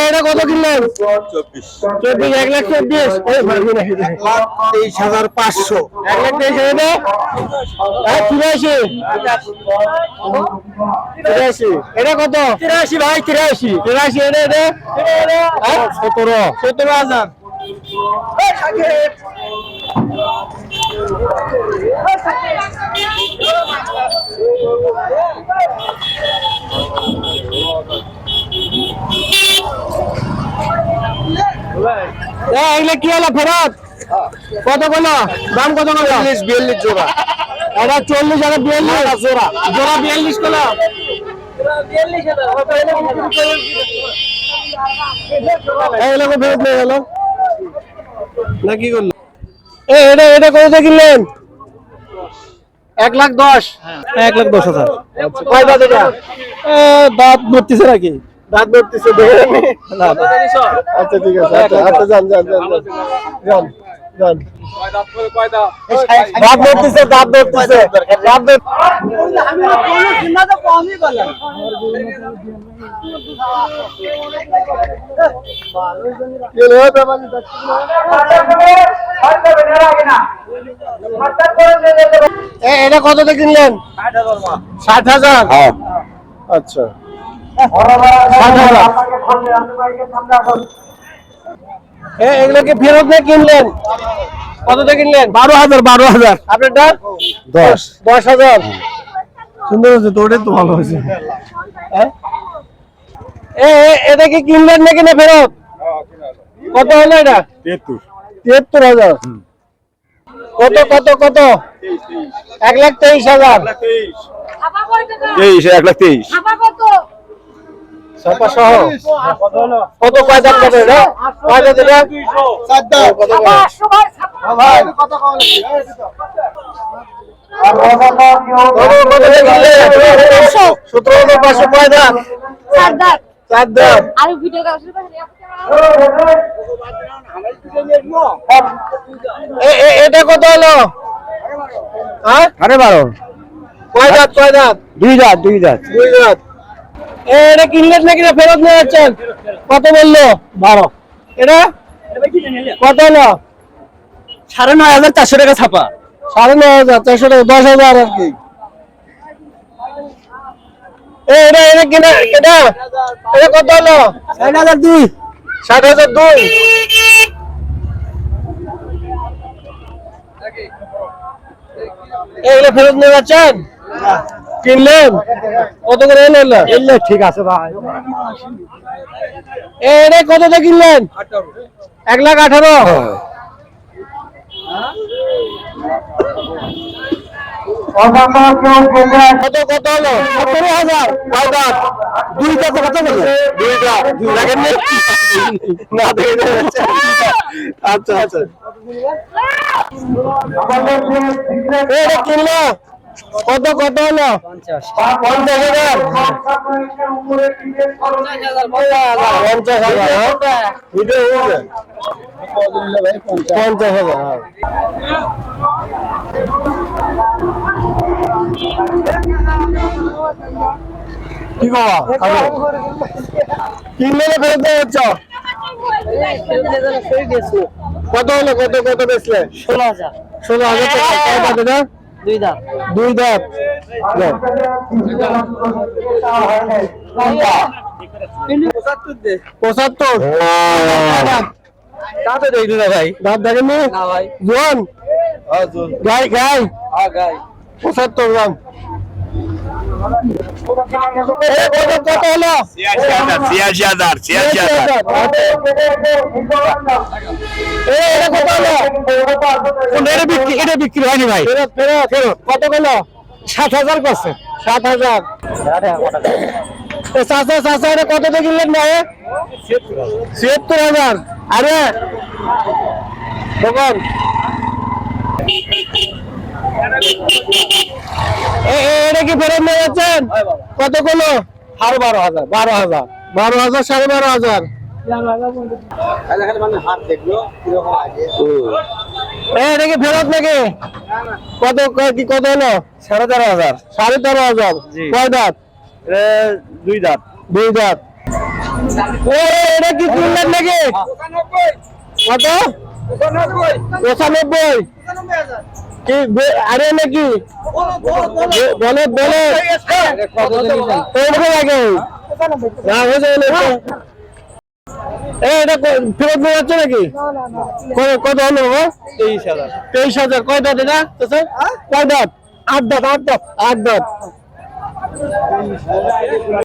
এটা কত কিনলেন? 24 1,24,000 23,500 1,23,000 83 এটা কত? 83 ভাই 83 এটা 17,000 এগুলো কি হলো ফেরত? কত বলো দাম? কত বলো? 42 জোড়া। এটা 40 আর 42 জোড়া জোড়া 42 কলো। এগুলো ফেরত নিয়ে গেল না কি করলো? এটা কত কিনলেন? 1,10,000 1,10,000 কয় দাঁত এটা? দাঁত ভর্তিছে নাকি? দাঁত ধরতেছে দেখে না আচ্ছা ঠিক আছে আচ্ছা যান যান যান যান যান দাঁত ধরতেছে দাঁত ধরতেছে এটা কততে কিনলেন? 60,000 আচ্ছা 60,000 এগুলো কি ফেরত নিয়ে কিনলেন? কততে কিনলেন? 12,000 আপনারটা 10,000 সুন্দর হয়েছে তো, ওটাই তো ভালো হয়েছে। এটা কি কিনলেন নাকি না ফেরত? কত হলো এটা? 73,000 কত কত কত? 1,23,000 1,23,000 ছাপা সহ কত? কয় দাম কত এটা? কয় দাম এটা? 4 দাম। কত ভাই কত কল? 17,500 কয় দাম? 4 দাম। 4 দাম। আর ভিডিও এটা কত হলো? হ্যাঁ 12,500 কয় দাঁত? কয় দাঁত? 2 দাঁত 2 দাঁত। এটা কিনলেন নাকি না ফেরত নিয়ে যাচ্ছেন? কত বললো? 12 এটা কত হলো? 9,400 টাকা ছাপা। 9,400 টাকা 10,000 আর কি। এটা কিনা এটা কত হলো? 60,002 60,002 এগুলো ফেরত নিয়ে যাচ্ছেন? কিনলেন কত করে এলো? এলে ঠিক আছে ভাই। এটা কততে কিনলেন? 1,18,000 কত কত হলো? 17,000 কয় দাঁত? 2 দাঁত কত বলে? 2 দাঁত দেখেননি? না দেখে আচ্ছা আচ্ছা এটা কিনলো কত কত হলো? 50,000 ভিডিও হয়েছে 50,000 কি বাবা কিনলে না ফেরত দিয়ে যাচ্ছ? কত হলো? কত কত বেচলে? 16,000 16,000 টাকা কয় দাঁত এটা? 2 দাঁত 2 দাঁত 75 দাঁতে দেখি না ভাই। দাঁত দেখেননি? না ভাই জোয়ান গাই গাই গাই 75 গ্রাম কত হলো? 86,000 এটা কত হলো? এটা বিক্রি হয়নি ভাই। ফেরত ফেরত ফেরত কত হলো? 7,000 করছে। 7,000 চাচা চাচা এটা কততে কিনলেন ভাই? 76,000 আরে দোকান এটা কি ফেরত নিয়ে যাচ্ছেন? কত কিলো? 12,000 12,000 12,000 12,500 এটা কি ফেরত নাকি? কত কি কত হলো? 13,500 13,500 কয় দাঁত? দুই দাঁত। ও এটা কি কিনলেন নাকি? কত? 95। কি আরে নাকি বলে লাগে না হয়ে এটা ফেরত নিয়ে যাচ্ছে নাকি? কত হলো? 23,000। কয় দাঁত এটা? কয় দাঁত? 8 দাঁত।